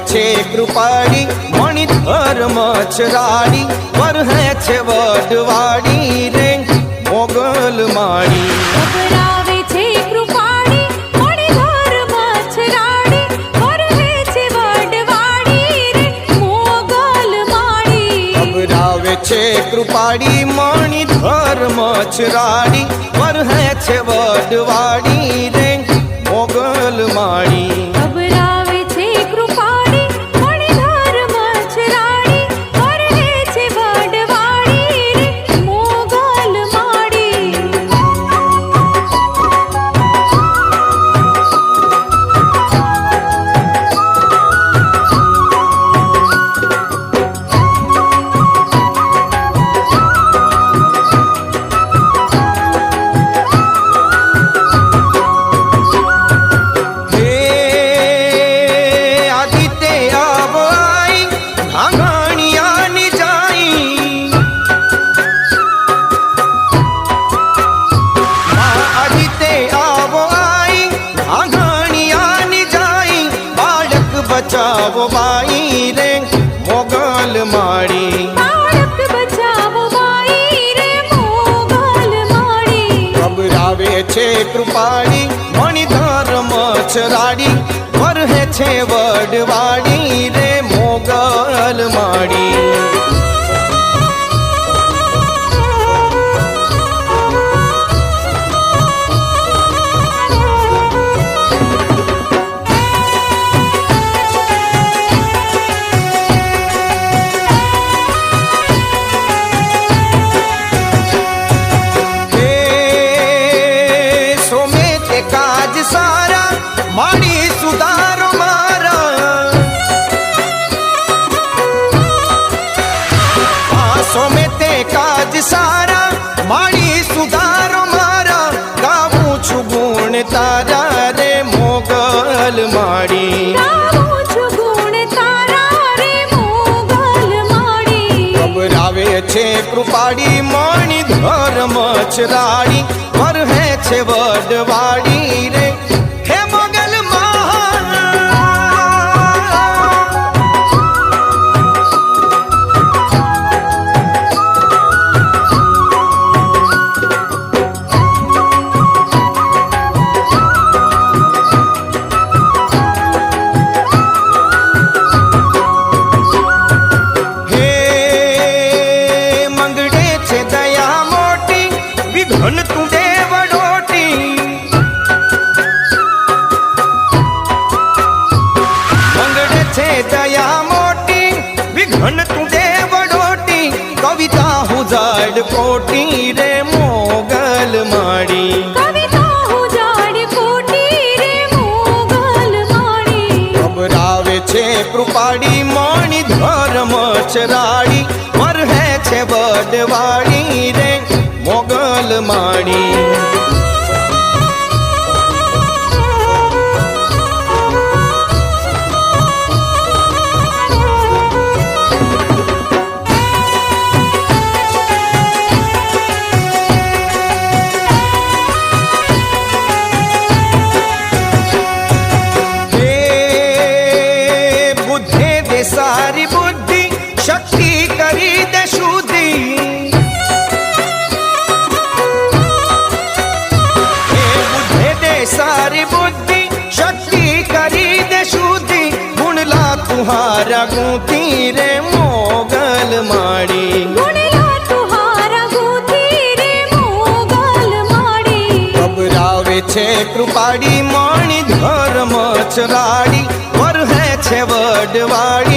છે કૃપાળી મણિ ધર્મ ચરાડી વરહે છે વડવાડી રે મોગલ માળી અબરાવે છે કૃપાળી મણિ ધર્મ ચરાડી વરહે છે વડવાડી રે મોગલ માળી અબરાવે છે કૃપાળી મણિ ધર્મ ચરાડી વરહે છે વડવાડી રે મોગલ માળી અબરાવે છે કૃપાળી મણિ ધર્મ ચરાડી વરહે છે વડવાડી રે મોગલ માળી બચાવો બાઈ રે મોગલ માળી બાળક બચાવો બાઈ રે મોગલ માળી અબરાવે છે કૃપાળી મણિ ધર્મ ચરાડી વરહે છે વડવાડી રે મોગલ માળી માડી સુધારો મારા આસો મે તે કાજ સારા માડી સુધારો મારા ગાવું છું ગુણ તારા રે મોગલ માડી ગાવું છું ગુણ તારા રે મોગલ માળી અબરાવે છે કૃપાળી મણિ ધર્મ ચરાડી વરહે છે વડવાડી રે હે મોગલ વિઘન તું દેવડોટી મંગળે છે દયા મોટી વિઘન તું દેવડોટી કવિતા હું જાડ કોટી રે મોગલ માળી કવિતા હું જાડ કોટી રે મોગલ માળી અબરાવે છે કૃપાળી મણિ ધર્મ ચરાડી વરહે છે વડવાડી રે મોગલ માળી બુદ્ધિ દે સારી બુદ્ધિ શક્તિ કરી દે શુદ્ધિ सारी बुद्धि शक्ति करी दे शुद्धि गुणला तुहारा गूंथी रे मोगल माड़ी गुणला तुहारा गूंथी रे मोगल माड़ी अबरावे छे कृपाड़ी मणि धर्म चराड़ी वरहे छे वडवाड़ी